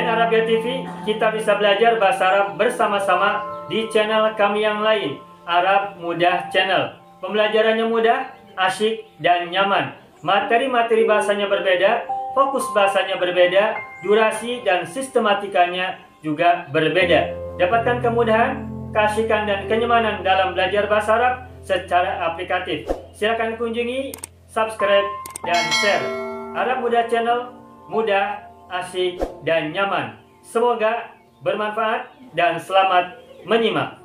Selain Arabia TV, kita bisa belajar bahasa Arab bersama-sama di channel kami yang lain, Arab Mudah Channel. Pembelajarannya mudah, asyik, dan nyaman. Materi-materi bahasanya berbeda, fokus bahasanya berbeda, durasi dan sistematikanya juga berbeda. Dapatkan kemudahan, keasyikan, dan kenyamanan dalam belajar bahasa Arab secara aplikatif. Silakan kunjungi, subscribe, dan share. Arab Mudah Channel, mudah, asyik, dan nyaman. Semoga bermanfaat dan selamat menyimak.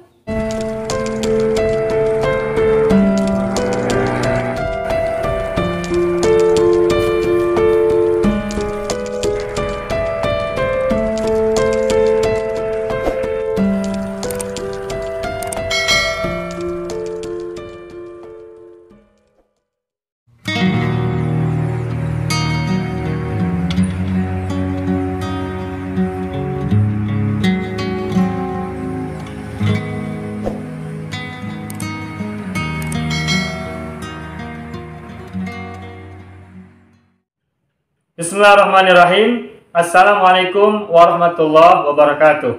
Bismillahirrahmanirrahim. Assalamualaikum warahmatullahi wabarakatuh.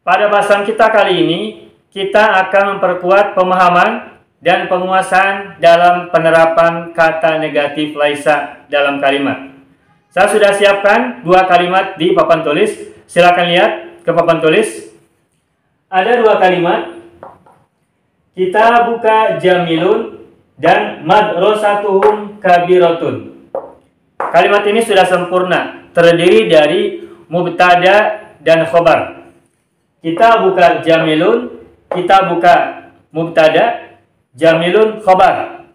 Pada bahasan kita kali ini, kita akan memperkuat pemahaman dan penguasaan dalam penerapan kata negatif laisa dalam kalimat. Saya sudah siapkan dua kalimat di papan tulis. Silakan lihat ke papan tulis. Ada dua kalimat. Kita buka jamilun dan madrasatuhum kabiratun. Kalimat ini sudah sempurna, terdiri dari mubtada dan khobar. Kita buka jamilun, kita buka mubtada, jamilun khobar.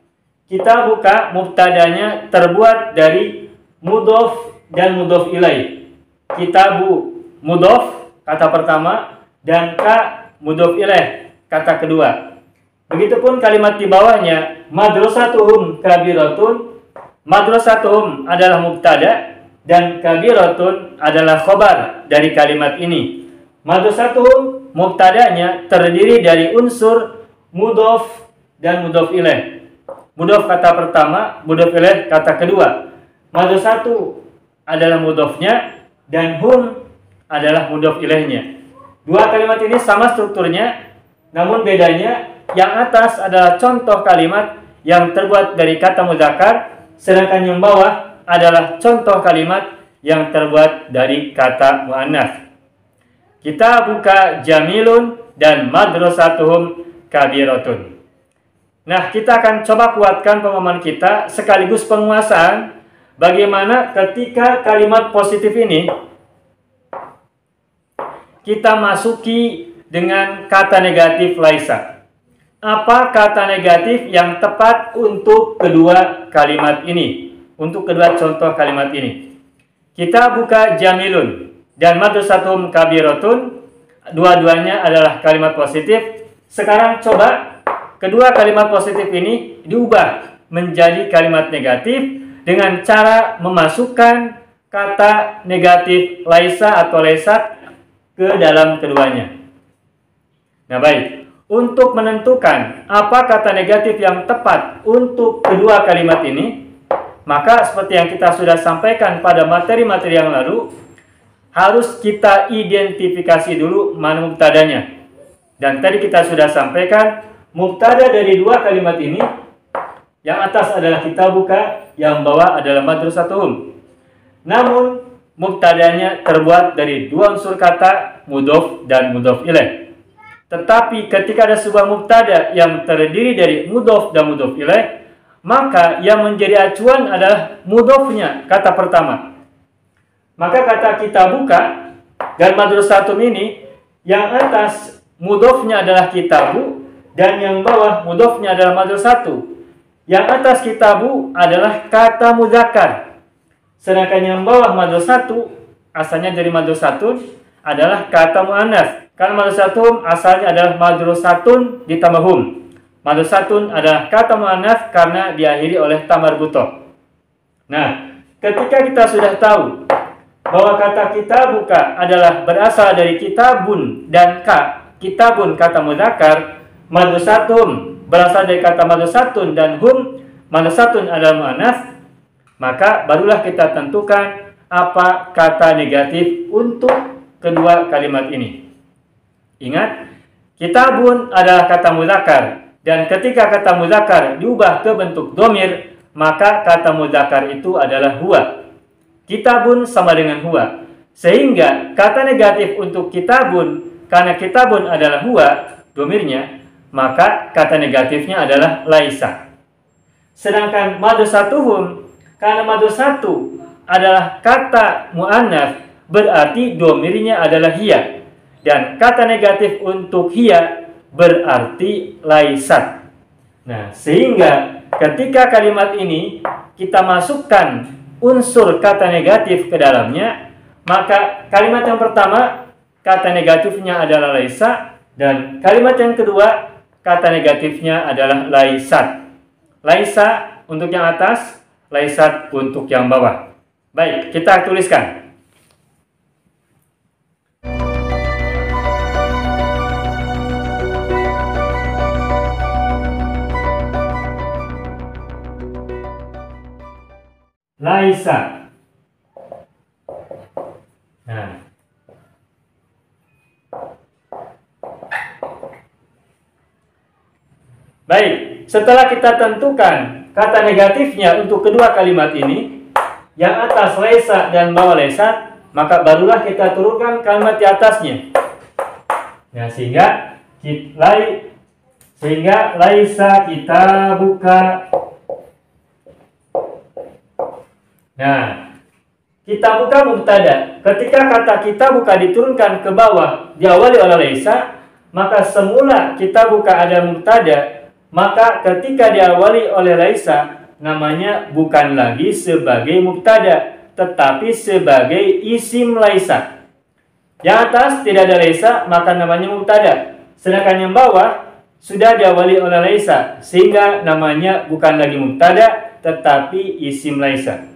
Kita buka mubtadanya terbuat dari mudhof dan mudhof ilaih. Kitabu mudhof kata pertama dan ka mudhof ilaih kata kedua. Begitupun kalimat di bawahnya, madrasatuhum kabiratun. Madrasatuhum adalah mubtada dan kabiratun adalah khobar dari kalimat ini. Madrasatuhum mubtadanya terdiri dari unsur mudhof dan mudhof ilaih. Mudhof kata pertama, mudhof ilaih kata kedua. Madrasatu adalah mudhofnya dan hum adalah mudhof ilaihnya. Dua kalimat ini sama strukturnya, namun bedanya yang atas adalah contoh kalimat yang terbuat dari kata mudzakkar, sedangkan yang bawah adalah contoh kalimat yang terbuat dari kata muannats. Kita buka jamilun dan madrasatuhum kabiratun. Nah, kita akan coba kuatkan pemahaman kita sekaligus penguasaan bagaimana ketika kalimat positif ini kita masuki dengan kata negatif laisa. Apa kata negatif yang tepat untuk kedua kalimat ini? Untuk kedua contoh kalimat ini. Kita buka jamilun dan madrasatuhum kabiratun. Dua-duanya adalah kalimat positif. Sekarang coba kedua kalimat positif ini diubah menjadi kalimat negatif dengan cara memasukkan kata negatif laisa atau laisat ke dalam keduanya. Nah, baik. Untuk menentukan apa kata negatif yang tepat untuk kedua kalimat ini, maka seperti yang kita sudah sampaikan pada materi-materi yang lalu, harus kita identifikasi dulu mana mubtadanya. Dan tadi kita sudah sampaikan, mubtada dari dua kalimat ini, yang atas adalah kita buka, yang bawah adalah madrasatuhum. Namun, mubtadanya terbuat dari dua unsur kata, mudhof dan mudhof ilaih. Tetapi ketika ada sebuah mubtada yang terdiri dari mudhof dan mudhof ilaih, maka yang menjadi acuan adalah mudhofnya, kata pertama. Maka kata kita buka dan madrasatum ini, yang atas mudhofnya adalah kitabu dan yang bawah mudhofnya adalah madrasatu. Yang atas kitabu adalah kata mudzakkar. Sedangkan yang bawah madrasatu asalnya dari madrasatun adalah kata muannats. Karena madrasatuhum asalnya adalah madrasatun ditambah hum. Madrasatun adalah kata muannats karena diakhiri oleh ta marbutah. Nah, ketika kita sudah tahu bahwa kata kita buka adalah berasal dari kitabun dan ka, kitabun kata mudzakkar, madrasatuhum berasal dari kata madrasatun dan hum, madrasatun adalah muannats, maka barulah kita tentukan apa kata negatif untuk kedua kalimat ini. Ingat, kitabun adalah kata mudzakkar, dan ketika kata mudzakkar diubah ke bentuk dhamir, maka kata mudzakkar itu adalah huwa. Kitabun sama dengan huwa. Sehingga kata negatif untuk kitabun, karena kitabun adalah huwa, dhamirnya, maka kata negatifnya adalah laisa. Sedangkan madrasatuhum, karena madrasatu adalah kata muannats, berarti dhamirnya adalah hiya. Dan kata negatif untuk hiya berarti laisat. Nah, sehingga ketika kalimat ini kita masukkan unsur kata negatif ke dalamnya, maka kalimat yang pertama kata negatifnya adalah laisa, dan kalimat yang kedua kata negatifnya adalah laisat. Laisa untuk yang atas, laisat untuk yang bawah. Baik, kita tuliskan. Laisa. Nah. Baik, setelah kita tentukan kata negatifnya untuk kedua kalimat ini, yang atas laisa dan bawah laisat, maka barulah kita turunkan kalimat di atasnya. Nah, sehingga laisa kita buka. Nah, kita buka mubtada. Ketika kata kita buka diturunkan ke bawah diawali oleh laisa, maka semula kita buka ada mubtada, maka ketika diawali oleh laisa, namanya bukan lagi sebagai mubtada, tetapi sebagai isim laisa. Yang atas tidak ada laisa, maka namanya mubtada. Sedangkan yang bawah sudah diawali oleh laisa, sehingga namanya bukan lagi mubtada, tetapi isim laisa.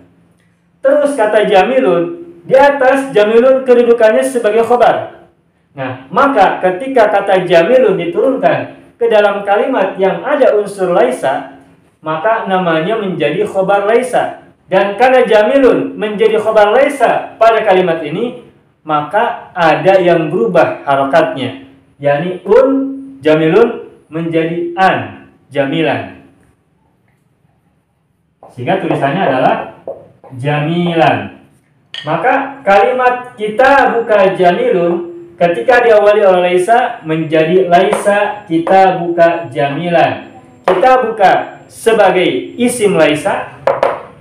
Terus kata jamilun, di atas jamilun kedudukannya sebagai khobar. Nah, maka ketika kata jamilun diturunkan ke dalam kalimat yang ada unsur laisa, maka namanya menjadi khobar laisa. Dan karena jamilun menjadi khobar laisa pada kalimat ini, maka ada yang berubah harokatnya, yakni jamilun menjadi an jamilan. Sehingga tulisannya adalah jamilan. Maka kalimat kita buka jamilun ketika diawali oleh laisa menjadi laisa kita buka jamilan. Kita buka sebagai isim laisa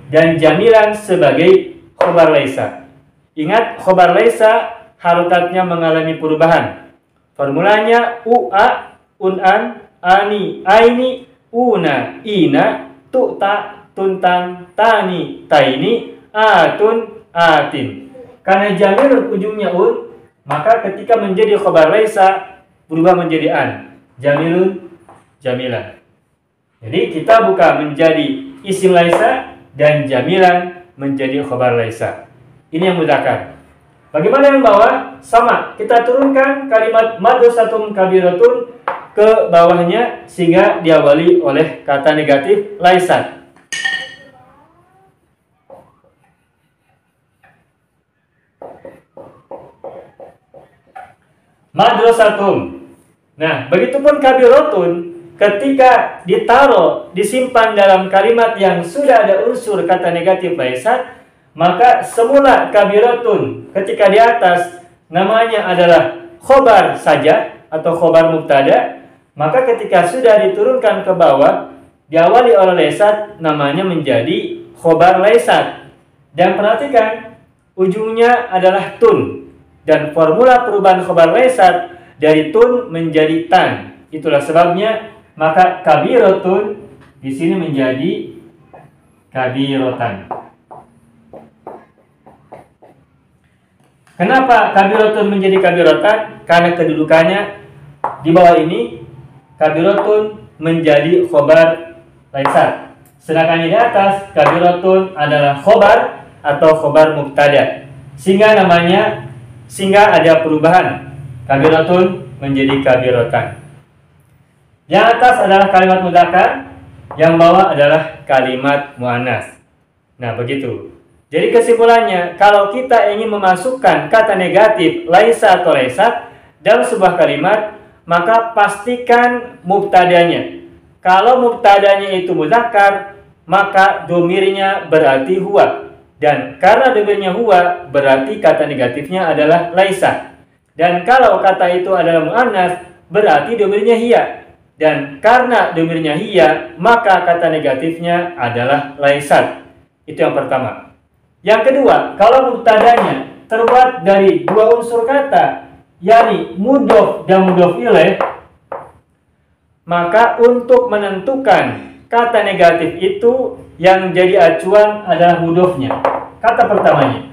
dan jamilan sebagai khobar laisa. Ingat, khobar laisa harokatnya mengalami perubahan. Formulanya ua, unan, ani, aini, una, ina, tu'ta, tuntan, tani, taini, atun, atin. Karena jamilun ujungnya maka ketika menjadi khobar laisa berubah menjadi an. Jamilun, jamilan. Jadi kita buka menjadi isim laisa dan jamilan menjadi khobar laisa. Ini yang mudzakkar. Bagaimana yang bawah? Sama. Kita turunkan kalimat madrasatun kabiratun ke bawahnya sehingga diawali oleh kata negatif laisat. Madrasatun. Nah, begitupun kabiratun ketika ditaruh, disimpan dalam kalimat yang sudah ada unsur kata negatif laisat, maka semula kabiratun ketika di atas namanya adalah khobar saja atau khobar mubtada, maka ketika sudah diturunkan ke bawah diawali oleh laisat namanya menjadi khobar laisat. Dan perhatikan ujungnya adalah tun. Dan formula perubahan khobar laisat dari tun menjadi tan. Itulah sebabnya maka kabiratun di sini menjadi kabiratan. Kenapa kabiratun menjadi kabiratan? Karena kedudukannya di bawah ini kabiratun menjadi khobar laisat. Sedangkan di atas kabiratun adalah khobar atau khobar mubtada. Sehingga ada perubahan. Kabiratun menjadi kabiratan. Yang atas adalah kalimat mudzakkar, yang bawah adalah kalimat muannats. Nah, begitu. Jadi kesimpulannya, kalau kita ingin memasukkan kata negatif laisa atau laisat dalam sebuah kalimat, maka pastikan mubtadanya. Kalau mubtadanya itu mudzakkar, maka domirnya berarti huwa. Dan karena domirnya huwa, berarti kata negatifnya adalah laisa. Dan kalau kata itu adalah muannas, berarti domirnya hiya. Dan karena domirnya hiya, maka kata negatifnya adalah laisat. Itu yang pertama. Yang kedua, kalau mubtadanya terbuat dari dua unsur kata, yakni mudhof dan mudhof ilaih, maka untuk menentukan kata negatif itu yang jadi acuan adalah mudhofnya. Kata pertamanya.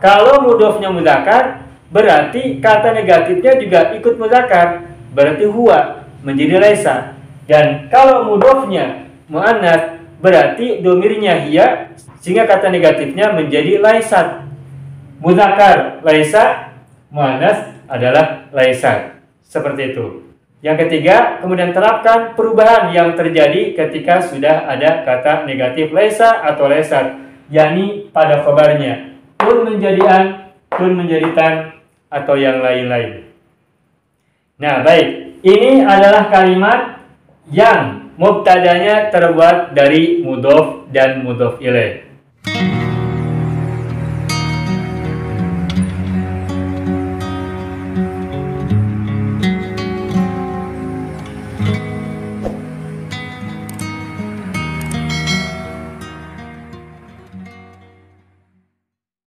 Kalau mudhofnya mudzakkar, berarti kata negatifnya juga ikut mudzakkar, berarti huwa menjadi laisa. Dan kalau mudhofnya muannas, berarti domirnya hiya, sehingga kata negatifnya menjadi laisat. Mudzakkar laisa, muannas adalah laisat. Seperti itu. Yang ketiga, kemudian terapkan perubahan yang terjadi ketika sudah ada kata negatif laisa atau laisat, yakni pada khabarnya. Kun menjadi an, kun menjadi tan, atau yang lain-lain. Nah, baik. Ini adalah kalimat yang mubtadanya terbuat dari mudhof dan mudhof ilaih.